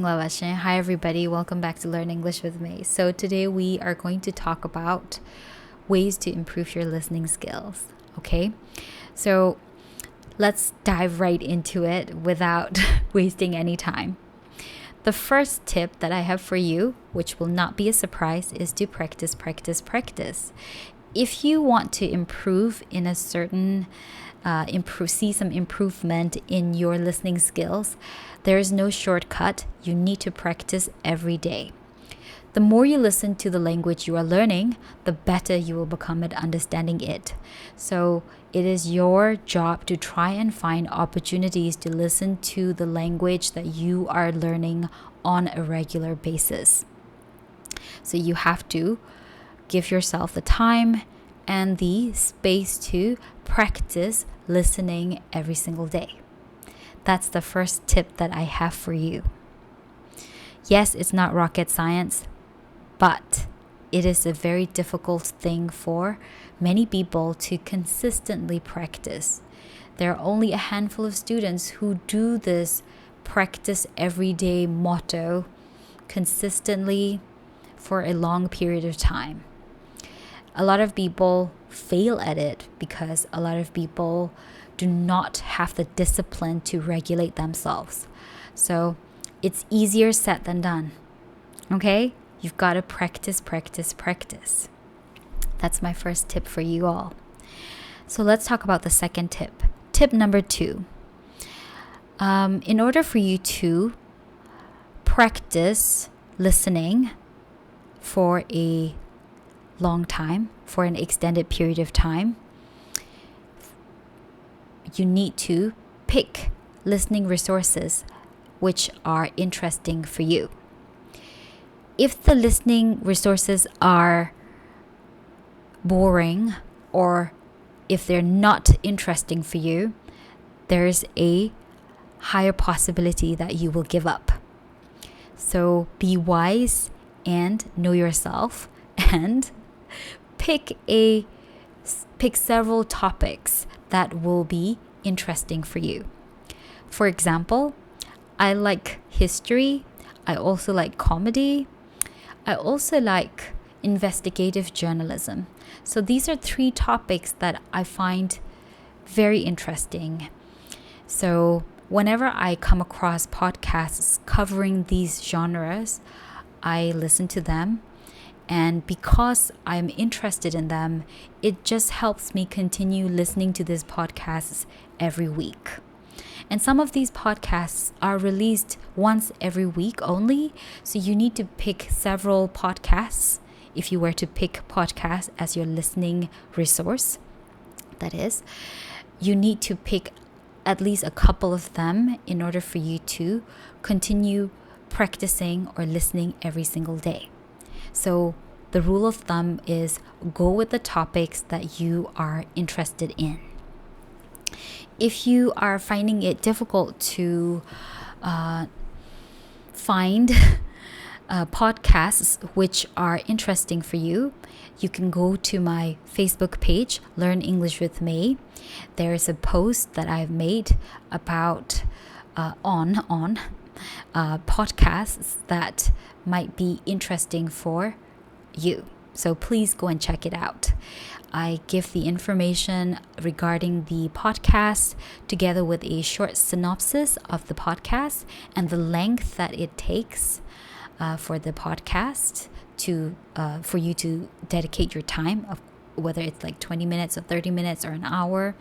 Lavashin. Hi, everybody. Welcome back to Learn English with me. So, today we are going to talk about ways to improve your listening skills. Okay, so let's dive right into it without wasting any time. The first tip that I have for you, which will not be a surprise, is to practice, practice, practice. If you want to improve in a certain see some improvement in your listening skills, there is no shortcut. You need to practice every day. The more you listen to the language you are learning, the better you will become at understanding it. So it is your job to try and find opportunities to listen to the language that you are learning on a regular basis. So you have to give yourself the time and the space to practice listening every single day. That's the first tip that I have for you. Yes, it's not rocket science, but it is a very difficult thing for many people to consistently practice. There are only a handful of students who do this practice every day motto consistently for a long period of time. A lot of people fail at it because a lot of people do not have the discipline to regulate themselves. So it's easier said than done. Okay? You've got to practice, practice, practice. That's my first tip for you all. So let's talk about the second tip. Tip number 2. In order for you to practice listening for a long time, for an extended period of time, you need to pick listening resources which are interesting for you. If the listening resources are boring or if they're not interesting for you, there's a higher possibility that you will give up. So be wise and know yourself and pick several topics that will be interesting for you. For example, I like history. I also like comedy. I also like investigative journalism. So these are 3 topics that I find very interesting. So whenever I come across podcasts covering these genres, I listen to them. And because I'm interested in them, it just helps me continue listening to these podcasts every week. And some of these podcasts are released once every week only. So you need to pick several podcasts if you were to pick podcasts as your listening resource. That is, you need to pick at least a couple of them in order for you to continue practicing or listening every single day. So the rule of thumb is go with the topics that you are interested in. If you are finding it difficult to find podcasts which are interesting for you, you can go to my Facebook page, Learn English with May. There is a post that I've made about on podcasts that might be interesting for you. So please go and check it out. I give the information regarding the podcast together with a short synopsis of the podcast and the length that it takes for the podcast for you to dedicate your time, of whether it's like 20 minutes or 30 minutes or an hour,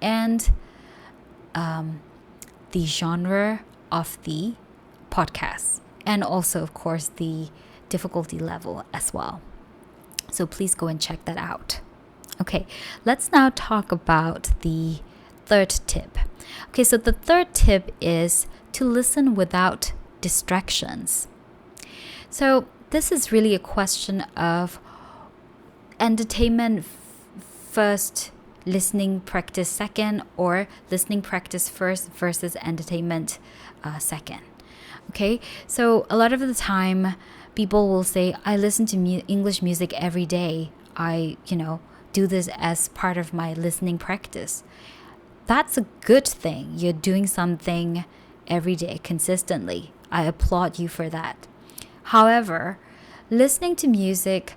and the genre of the podcast, and also of course the difficulty level as well. So please go and check that out. Okay, let's now talk about the third tip. Okay, so the third tip is to listen without distractions. So this is really a question of entertainment first, listening practice second, or listening practice first versus entertainment second. Okay, so a lot of the time people will say, I listen to English music every day. I, do this as part of my listening practice. That's a good thing. You're doing something every day consistently. I applaud you for that. However, listening to music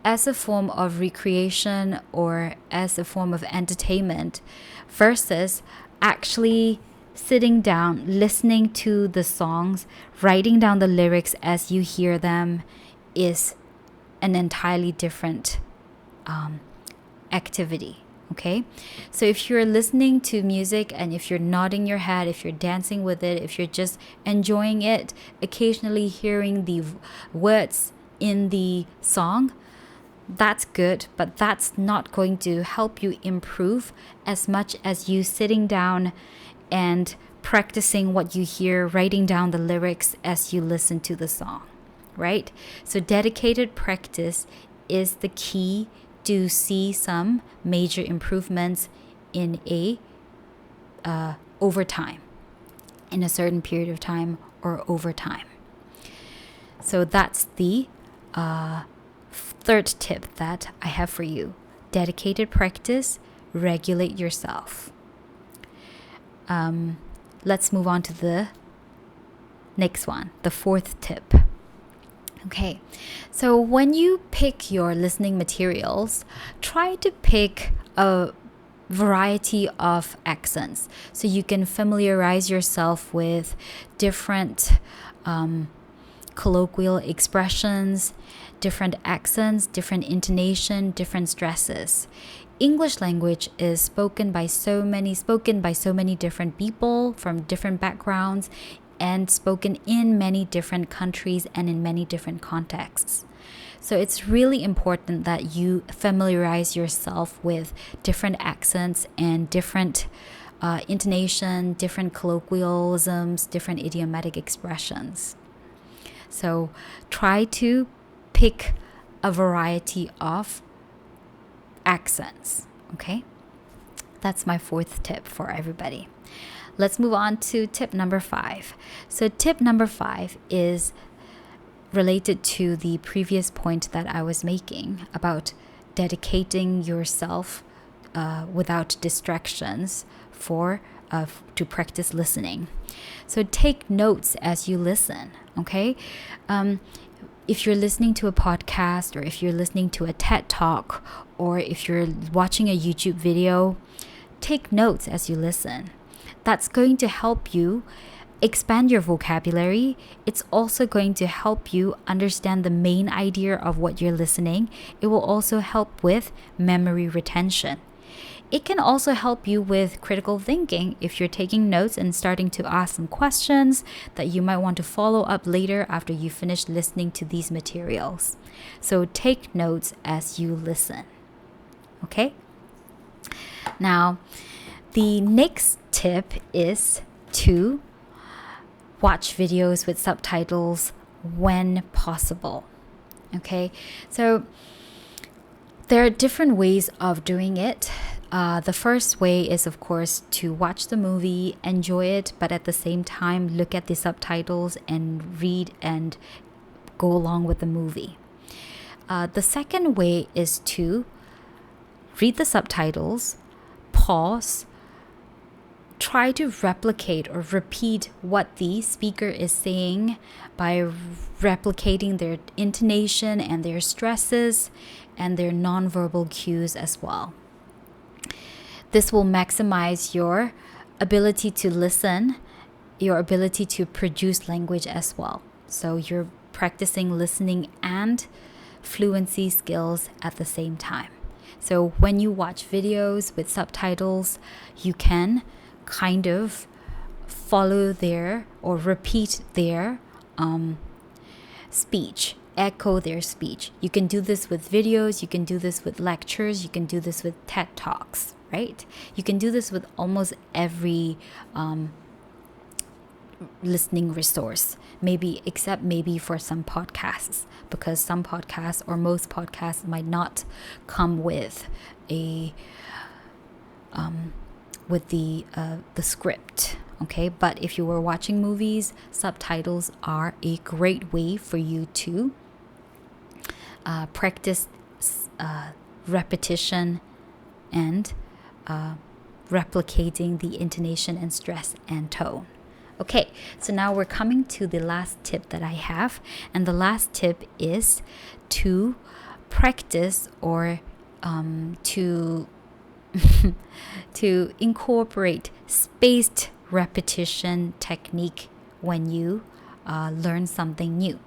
as a form of recreation or as a form of entertainment versus actually sitting down, listening to the songs, writing down the lyrics as you hear them is an entirely different activity. Okay, so if you're listening to music and if you're nodding your head, if you're dancing with it, if you're just enjoying it, occasionally hearing the words in the song, that's good, but that's not going to help you improve as much as you sitting down and practicing what you hear, writing down the lyrics as you listen to the song, right? So dedicated practice is the key to see some major improvements in over time, in a certain period of time or over time. So that's the third tip that I have for you. Dedicated practice, regulate yourself. Let's move on to the next one, the fourth tip. Okay, so when you pick your listening materials, try to pick a variety of accents so you can familiarize yourself with different colloquial expressions, different accents, different intonation, different stresses. English language is spoken by so many different people from different backgrounds and spoken in many different countries and in many different contexts. So it's really important that you familiarize yourself with different accents and different intonation, different colloquialisms, different idiomatic expressions. So try to pick a variety of accents, okay? That's my fourth tip for everybody. Let's move on to tip number 5. So tip number 5 is related to the previous point that I was making about dedicating yourself without distractions to practice listening. So take notes as you listen, okay? If you're listening to a podcast or if you're listening to a TED Talk or if you're watching a YouTube video, take notes as you listen. That's going to help you expand your vocabulary. It's also going to help you understand the main idea of what you're listening. It will also help with memory retention. It can also help you with critical thinking if you're taking notes and starting to ask some questions that you might want to follow up later after you finish listening to these materials. So take notes as you listen. Okay? Now, the next tip is to watch videos with subtitles when possible. Okay? So there are different ways of doing it. The first way is, of course, to watch the movie, enjoy it, but at the same time, look at the subtitles and read and go along with the movie. The second way is to read the subtitles, pause, try to replicate or repeat what the speaker is saying by replicating their intonation and their stresses and their nonverbal cues as well. This will maximize your ability to listen, your ability to produce language as well. So you're practicing listening and fluency skills at the same time. So when you watch videos with subtitles, you can kind of follow their or repeat their speech, echo their speech. You can do this with videos, you can do this with lectures, you can do this with TED Talks, right? You can do this with almost every listening resource, except maybe for some podcasts, because some podcasts or most podcasts might not come with the script. Okay, but if you were watching movies, subtitles are a great way for you to practice repetition and replicating the intonation and stress and tone. Okay, so now we're coming to the last tip that I have. And the last tip is to practice or to to incorporate spaced repetition technique when you learn something new.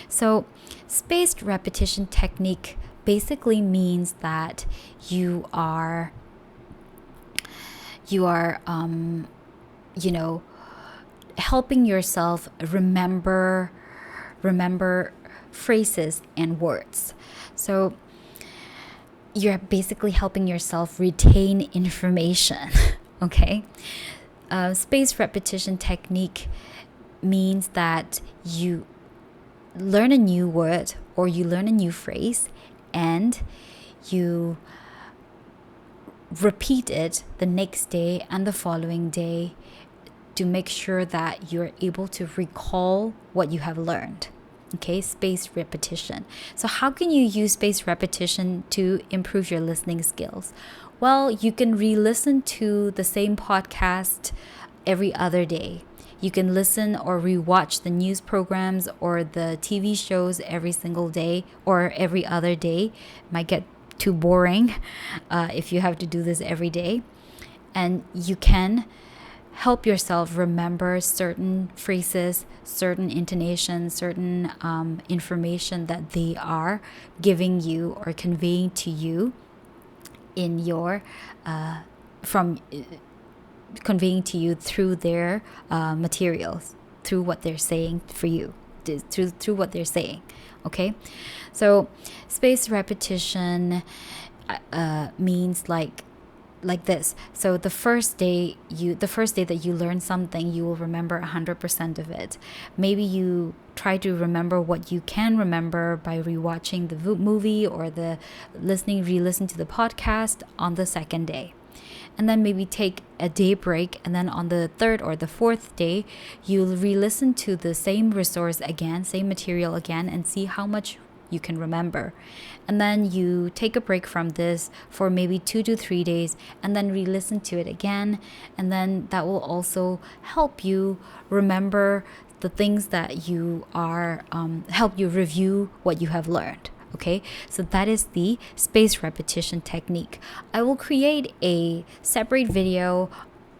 So, spaced repetition technique basically means that you are helping yourself remember phrases and words. So you're basically helping yourself retain information. Okay, spaced repetition technique means that you learn a new word or you learn a new phrase and you repeat it the next day and the following day to make sure that you're able to recall what you have learned. Okay, spaced repetition. So how can you use spaced repetition to improve your listening skills? Well, you can re-listen to the same podcast every other day. You can listen or rewatch the news programs or the TV shows every single day or every other day. Might get too boring if you have to do this every day. And you can help yourself remember certain phrases, certain intonations, certain information that they are giving you or conveying to you in your conveying to you through their materials, through what they're saying for you, through what they're saying. Okay, so spaced repetition means like this. So the first day that you learn something, you will remember 100% of it. Maybe you try to remember what you can remember by rewatching the movie or re-listen to the podcast on the second day. And then maybe take a day break, and then on the third or the fourth day, you'll re-listen to the same resource again, same material again, and see how much you can remember. And then you take a break from this for maybe 2 to 3 days and then re-listen to it again, and then that will also help you remember the things that you are help you review what you have learned. Okay, so that is the spaced repetition technique. I will create a separate video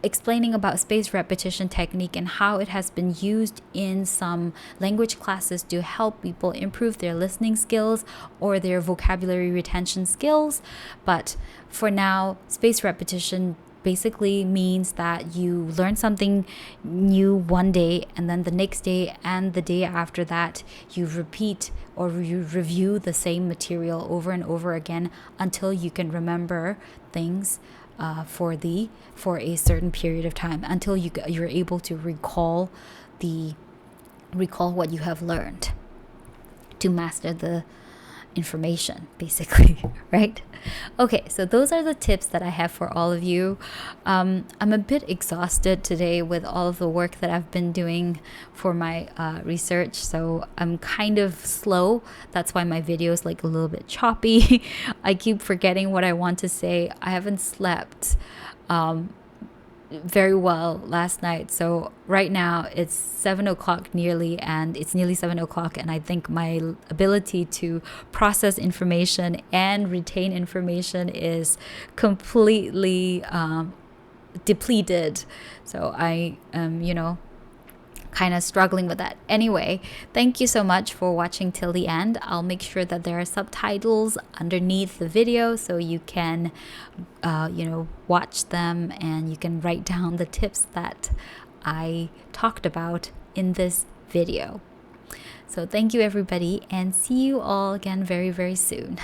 explaining about spaced repetition technique and how it has been used in some language classes to help people improve their listening skills or their vocabulary retention skills. But for now, spaced repetition basically means that you learn something new one day, and then the next day and the day after that you repeat or you review the same material over and over again until you can remember things for a certain period of time, until you're able to recall what you have learned, to master the information, basically. Right? Okay, so those are the tips that I have for all of you. I'm a bit exhausted today with all of the work that I've been doing for my research, so I'm kind of slow. That's why my video is like a little bit choppy. I keep forgetting what I want to say. I haven't slept very well last night, so right now it's 7 o'clock nearly, and it's nearly 7 o'clock, and I think my ability to process information and retain information is completely depleted. So I am kind of struggling with that. Anyway, thank you so much for watching till the end. I'll make sure that there are subtitles underneath the video so you can watch them, and you can write down the tips that I talked about in this video. So thank you everybody, and see you all again very, very soon.